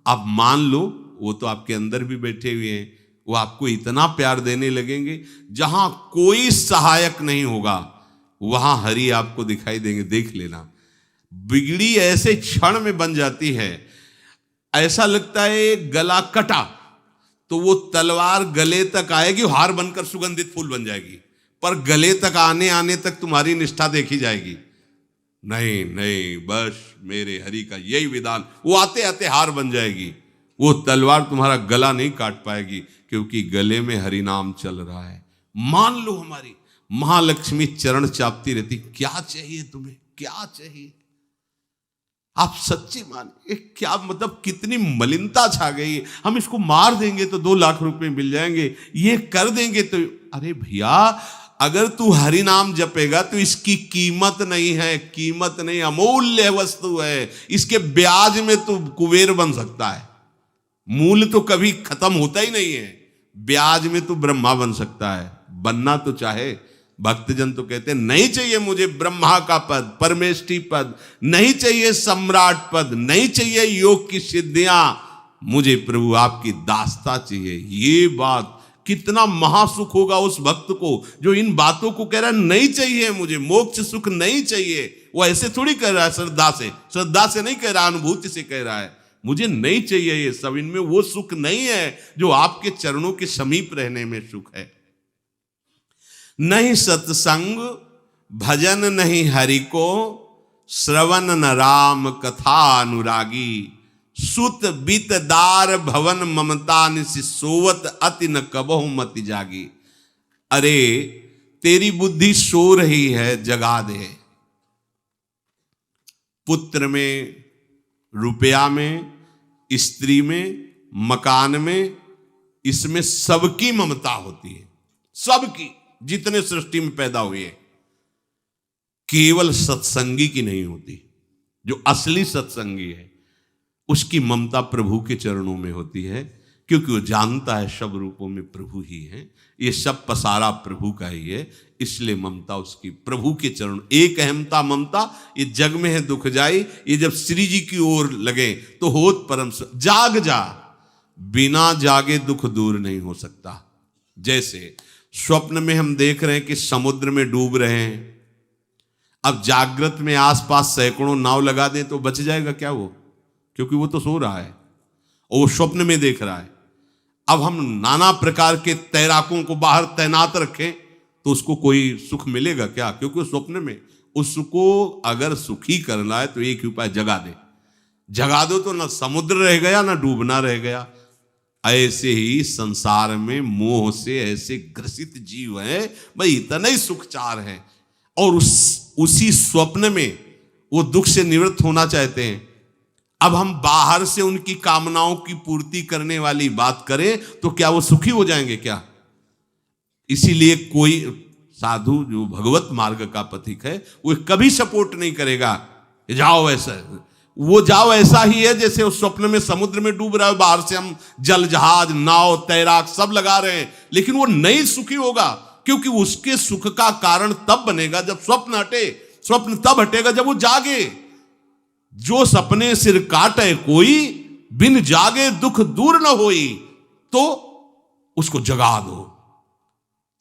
आप मान लो वो तो आपके अंदर भी बैठे हुए हैं, वो आपको इतना प्यार देने लगेंगे, जहां कोई सहायक नहीं होगा वहां हरि आपको दिखाई देंगे। देख लेना, बिगड़ी ऐसे क्षण में बन जाती है, ऐसा लगता है गला कटा तो वो तलवार गले तक आएगी, हार बनकर सुगंधित फूल बन जाएगी, पर गले तक आने आने तक तुम्हारी निष्ठा देखी जाएगी। नहीं नहीं, बस मेरे हरि का यही विधान, वो आते आते हार बन जाएगी, वो तलवार तुम्हारा गला नहीं काट पाएगी, क्योंकि गले में हरि नाम चल रहा है। मान लो हमारी महालक्ष्मी चरण चापती रहती, क्या चाहिए तुम्हें, क्या चाहिए? आप सच्ची माने, क्या मतलब कितनी मलिनता छा गई है। हम इसको मार देंगे तो 2 लाख रुपए मिल जाएंगे, ये कर देंगे तो, अरे भैया अगर तू हरि नाम जपेगा तो इसकी कीमत नहीं है, कीमत नहीं, अमूल्य वस्तु है, इसके ब्याज में तू कुबेर बन सकता है। मूल तो कभी खत्म होता ही नहीं है, ब्याज में तू ब्रह्मा बन सकता है। बनना तो चाहे, भक्तजन तो कहते हैं नहीं चाहिए मुझे ब्रह्मा का पद, परमेष्ठी पद, नहीं चाहिए सम्राट पद, नहीं चाहिए योग की सिद्धियां, मुझे प्रभु आपकी दास्ता चाहिए। ये बात कितना महासुख होगा उस भक्त को जो इन बातों को कह रहा है, नहीं चाहिए मुझे मोक्ष सुख नहीं चाहिए। वो ऐसे थोड़ी कह रहा है, श्रद्धा से नहीं कह रहा, अनुभूति से कह रहा है, मुझे नहीं चाहिए ये सब, इनमें वो सुख नहीं है जो आपके चरणों के समीप रहने में सुख है। नहीं सत्संग भजन नहीं हरि को, श्रवण न राम कथा अनुरागी, सुत बीत दार भवन ममता निसि सोवत अति न कबहु मति जागी। अरे तेरी बुद्धि सो रही है, जगा दे। पुत्र में, रुपया में, स्त्री में, मकान में, इसमें सबकी ममता होती है, सबकी, जितने सृष्टि में पैदा हुए, केवल सत्संगी की नहीं होती। जो असली सत्संगी है उसकी ममता प्रभु के चरणों में होती है, क्योंकि वो जानता है सब रूपों में प्रभु ही है, ये सब पसारा प्रभु का ही है, इसलिए ममता उसकी प्रभु के चरण। एक अहमता ममता ये जग में है दुख जाई, ये जब श्री जी की ओर लगे तो होत परम। जाग जा, बिना जागे दुख दूर नहीं हो सकता। जैसे स्वप्न में हम देख रहे हैं कि समुद्र में डूब रहे हैं, अब जागृत में आसपास सैकड़ों नाव लगा दें तो बच जाएगा क्या वो? क्योंकि वो तो सो रहा है और वो स्वप्न में देख रहा है। अब हम नाना प्रकार के तैराकों को बाहर तैनात रखें तो उसको कोई सुख मिलेगा क्या? क्योंकि स्वप्न में उसको अगर सुखी करना है तो एक ही उपाय, जगा दे। जगा दो तो ना समुद्र रह गया ना डूबना रह गया। ऐसे ही संसार में मोह से ऐसे ग्रसित जीव है, भाई इतना ही सुखचार है, और उसी स्वप्न में वो दुख से निवृत्त होना चाहते हैं। अब हम बाहर से उनकी कामनाओं की पूर्ति करने वाली बात करें तो क्या वो सुखी हो जाएंगे क्या? इसीलिए कोई साधु जो भगवत मार्ग का पथिक है वो कभी सपोर्ट नहीं करेगा जाओ ऐसा, वो जाओ ऐसा ही है जैसे उस स्वप्न में समुद्र में डूब रहा है, बाहर से हम जल जहाज नाव तैराक सब लगा रहे हैं, लेकिन वो नहीं सुखी होगा, क्योंकि उसके सुख का कारण तब बनेगा जब स्वप्न हटे। स्वप्न तब हटेगा जब वो जागे। जो सपने सिर काटे कोई, बिन जागे दुख दूर न होई, तो उसको जगा दो।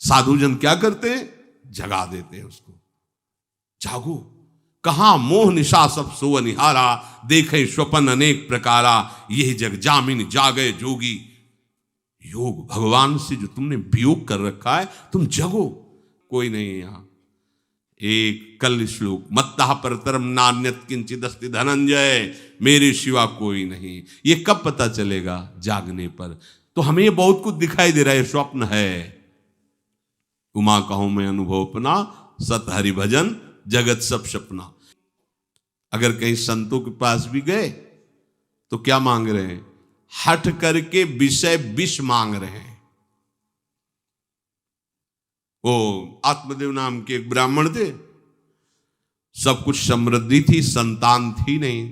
साधुजन क्या करते हैं? जगा देते हैं उसको। जागो, कहां मोह निशा सब सो निहारा, देखे स्वपन अनेक प्रकारा, यही जग जामिन जागे जोगी। योग भगवान से जो तुमने वियोग कर रखा है, तुम जगो। कोई नहीं है यहां। एक कल श्लोक, मत्तः परतरम नान्यत किंचित अस्ति धनंजय, मेरे सिवा कोई नहीं। ये कब पता चलेगा? जागने पर। तो हमें ये बहुत कुछ दिखाई दे रहा है, स्वप्न है। उमा कहूं मैं अनुभव अपना, सत हरि भजन जगत सब सपना। अगर कहीं संतों के पास भी गए तो क्या मांग रहे हैं? हठ करके विषय विष मांग रहे हैं। वो आत्मदेव नाम के एक ब्राह्मण थे, सब कुछ समृद्धि थी, संतान थी नहीं,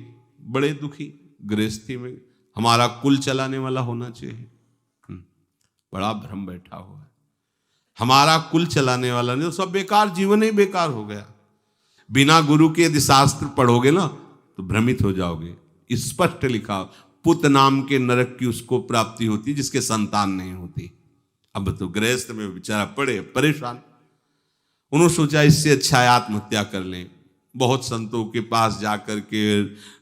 बड़े दुखी गृहस्थी में। हमारा कुल चलाने वाला होना चाहिए, बड़ा भ्रम बैठा हुआ है। हमारा कुल चलाने वाला नहीं तो सब बेकार, जीवन ही बेकार हो गया। बिना गुरु के यदि शास्त्र पढ़ोगे ना तो भ्रमित हो जाओगे। स्पष्ट लिखा, पुत नाम के नरक की उसको प्राप्ति होती है जिसके संतान नहीं होती। अब तो गृहस्थ में बेचारा पड़े परेशान। उन्होंने सोचा इससे अच्छा है आत्महत्या कर लें। बहुत संतों के पास जाकर के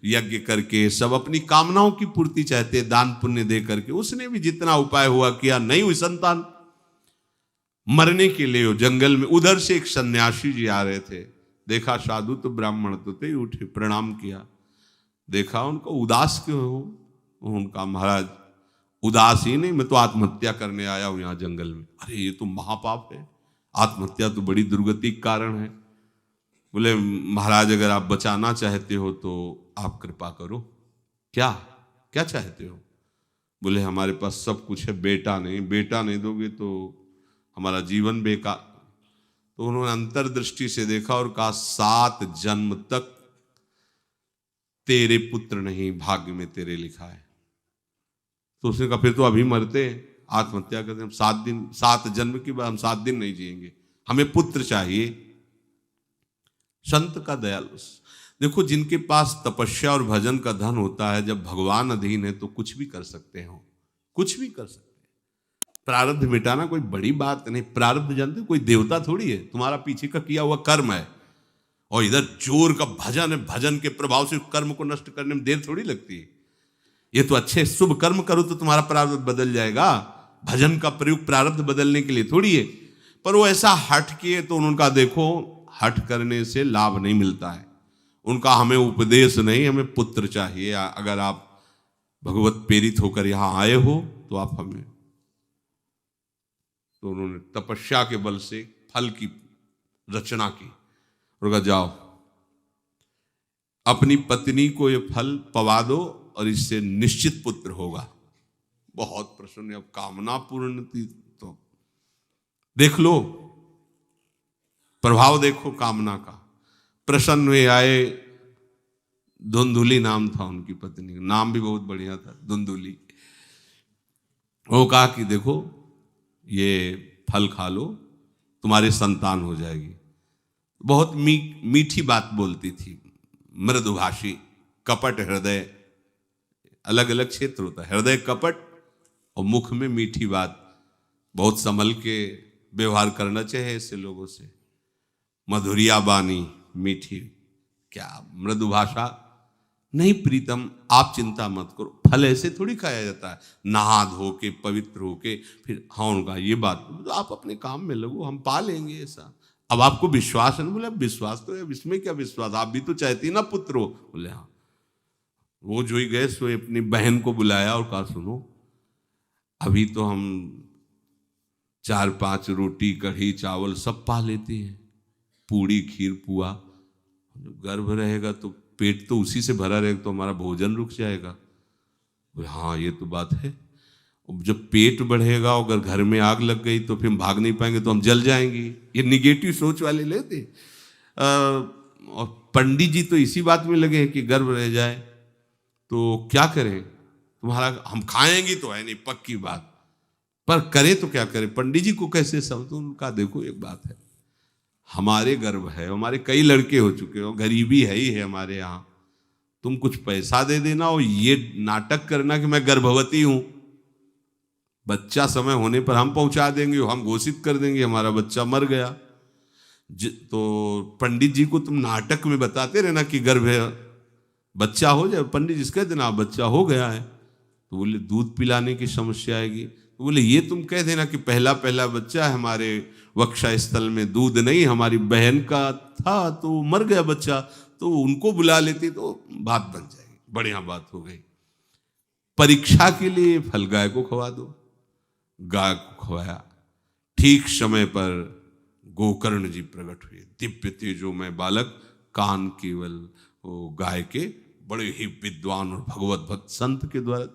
यज्ञ करके सब अपनी कामनाओं की पूर्ति चाहते, दान पुण्य दे करके। उसने भी जितना उपाय हुआ किया, नहीं हुई संतान। मरने के लिए वो जंगल में, उधर से एक सन्यासी जी आ रहे थे, देखा साधु तो ब्राह्मण तो थे, उठे प्रणाम किया, देखा उनको उदास क्यों हो। उनका महाराज उदास ही नहीं, मैं तो आत्महत्या करने आया हूं यहाँ जंगल में। अरे ये तो महापाप है, आत्महत्या तो बड़ी दुर्गति का कारण है। बोले महाराज अगर आप बचाना चाहते हो तो आप कृपा करो। क्या क्या चाहते हो? बोले हमारे पास सब कुछ है, बेटा नहीं दोगे तो हमारा जीवन बेकार। तो उन्होंने अंतर्दृष्टि से देखा और कहा 7 जन्म तक तेरे पुत्र नहीं भाग्य में तेरे लिखा है। तो उसने कहा फिर तो अभी मरते हैं, आत्महत्या करते हैं। 7 जन्म के बाद हम 7 दिन नहीं जिएंगे, हमें पुत्र चाहिए। संत का दयालु। देखो जिनके पास तपस्या और भजन का धन होता है, जब भगवान अधीन है तो कुछ भी कर सकते हो, कुछ भी कर सकते हैं। प्रारब्ध मिटाना कोई बड़ी बात नहीं। प्रारब्ध जानते कोई देवता थोड़ी है, तुम्हारा पीछे का किया हुआ कर्म है। और इधर जोर का भजन है, भजन के प्रभाव से कर्म को नष्ट करने में देर थोड़ी लगती है। ये तो अच्छे शुभ कर्म करो तो तुम्हारा प्रारब्ध बदल जाएगा। भजन का प्रयोग प्रारब्ध बदलने के लिए थोड़ी है। पर वो ऐसा हट किए तो उनका देखो, हट करने से लाभ नहीं मिलता है उनका। हमें उपदेश नहीं, हमें पुत्र चाहिए। अगर आप भगवत प्रेरित होकर यहां आए हो तो आप हमें। तो उन्होंने तपस्या के बल से फल की रचना की और कहा जाओ अपनी पत्नी को ये फल पवा दो और इससे निश्चित पुत्र होगा। बहुत प्रसन्न, अब कामना पूर्ण थी तो देख लो, प्रभाव देखो कामना का। प्रसन्न हुए आए। धुंधुली नाम था उनकी पत्नी, नाम भी बहुत बढ़िया था, धुंधुली। वो कहा कि देखो ये फल खा लो, तुम्हारी संतान हो जाएगी। बहुत मीठी बात बोलती थी, मृदुभाषी, कपट हृदय। अलग अलग क्षेत्र होता है, हृदय कपट और मुख में मीठी बात। बहुत संभल के व्यवहार करना चाहिए ऐसे लोगों से। मधुरिया बानी मीठी, क्या मृदु भाषा। नहीं प्रीतम, आप चिंता मत करो, फल ऐसे थोड़ी खाया जाता है, नहा धो के पवित्र होके फिर। हाँ उनका ये बात, तो आप अपने काम में लगो, हम पा लेंगे ऐसा। अब आपको विश्वास है ना? बोले विश्वास तो है, इसमें क्या विश्वास, आप भी तो चाहती ना पुत्र हो। बोले हाँ। वो जो ही गए सो अपनी बहन को बुलाया और कहा सुनो, अभी तो हम 4-5 रोटी कढ़ी चावल सब पा लेते हैं, पूड़ी खीर पुआ। गर्भ रहेगा तो पेट तो उसी से भरा रहेगा, तो हमारा भोजन रुक जाएगा। बोले हाँ ये तो बात है। जब पेट बढ़ेगा, अगर घर में आग लग गई तो फिर हम भाग नहीं पाएंगे, तो हम जल जाएंगे। ये निगेटिव सोच वाले लेते। और पंडित जी तो इसी बात में लगे हैं कि गर्भ रह जाए तो क्या करें, तुम्हारा हम खाएंगे तो है नहीं पक्की बात, पर करें तो क्या करें। पंडित जी को कैसे समझ। उनका देखो एक बात है, हमारे गर्भ है, हमारे कई लड़के हो चुके हो, गरीबी है ही है हमारे यहाँ, तुम कुछ पैसा दे देना और ये नाटक करना कि मैं गर्भवती हूं। बच्चा समय होने पर हम पहुंचा देंगे, हम घोषित कर देंगे हमारा बच्चा मर गया। तो पंडित जी को तुम नाटक में बताते रहना कि गर्भ है, बच्चा हो जाए। पंडित जी कह देना बच्चा हो गया है, तो बोले दूध पिलाने की समस्या आएगी। तो बोले ये तुम कह देना कि पहला बच्चा है, हमारे वक्षा स्थल में दूध नहीं, हमारी बहन का था तो मर गया बच्चा, तो उनको बुला लेती तो बात बन जाएगी, बढ़िया बात हो गई। परीक्षा के लिए फल गाय को खवा दो। गाय को खवाया, ठीक समय पर गोकर्ण जी प्रकट हुए, दिव्य तेजोमय बालक, कान केवल वो गाय के, बड़े ही विद्वान और भगवत भक्त संत के द्वारा।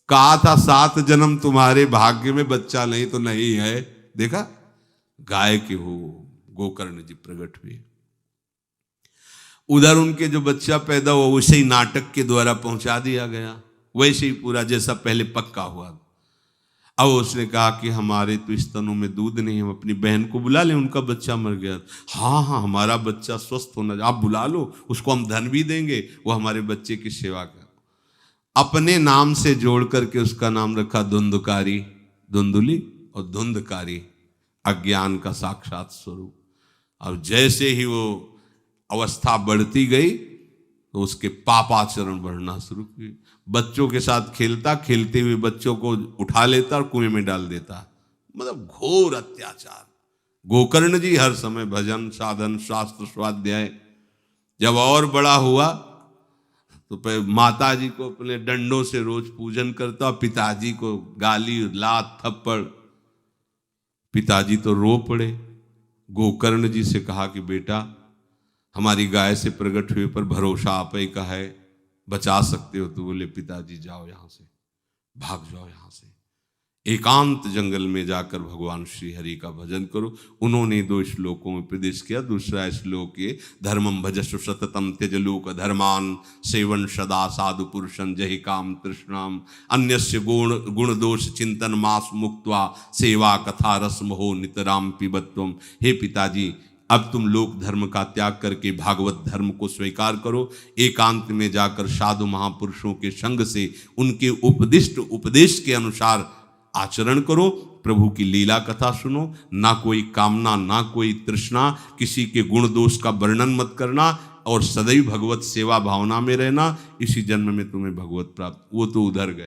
कहा था 7 जन्म तुम्हारे भाग्य में, बच्चा नहीं तो नहीं है। देखा गाय के हो गोकर्ण जी प्रकट हुए। उधर उनके जो बच्चा पैदा हुआ वैसे ही नाटक के द्वारा पहुंचा दिया गया, वैसे ही पूरा जैसा पहले पक्का हुआ। अब उसने कहा कि हमारे तो स्तनों में दूध नहीं, हम अपनी बहन को बुला लें, उनका बच्चा मर गया। हाँ हमारा बच्चा स्वस्थ होना, आप बुला लो, उसको हम धन भी देंगे, वो हमारे बच्चे की सेवा कर। अपने नाम से जोड़ करके उसका नाम रखा धुंधकारी, धुंधुली और धुंधकारी, अज्ञान का साक्षात स्वरूप। और जैसे ही वो अवस्था बढ़ती गई तो उसके पापाचरण बढ़ना शुरू किए। बच्चों के साथ खेलता, खेलते हुए बच्चों को उठा लेता और कुएं में डाल देता, मतलब घोर अत्याचार। गोकर्ण जी हर समय भजन साधन शास्त्र स्वाध्याय। जब और बड़ा हुआ तो माता जी को अपने डंडों से रोज पूजन करता, पिताजी को गाली लात थप्पड़। पिताजी तो रो पड़े। गोकर्ण जी से कहा कि बेटा, हमारी गाय से प्रकट हुए पर भरोसा आप ही का है, बचा सकते हो। तो बोले पिताजी जाओ यहाँ से, भाग जाओ यहाँ से, एकांत जंगल में जाकर भगवान श्री हरि का भजन करो। उन्होंने 2 श्लोकों में उपदेश किया। दूसरा श्लोक ये, धर्मम भजस्व सततम त्यज लोक धर्मान, सेवन सदा साधु पुरुषं जहि काम तृष्णाम, अन्यस्य गुण दोष चिंतन मास मुक्त्वा, सेवा कथा रस मोहो नितराम पिबत्वम। हे पिताजी, अब तुम लोक धर्म का त्याग करके भागवत धर्म को स्वीकार करो। एकांत में जाकर साधु महापुरुषों के संग से उनके उपदिष्ट उपदेश के अनुसार आचरण करो। प्रभु की लीला कथा सुनो, ना कोई कामना ना कोई तृष्णा, किसी के गुण दोष का वर्णन मत करना, और सदैव भगवत सेवा भावना में रहना। इसी जन्म में तुम्हें भगवत प्राप्त। वो तो उधर गए।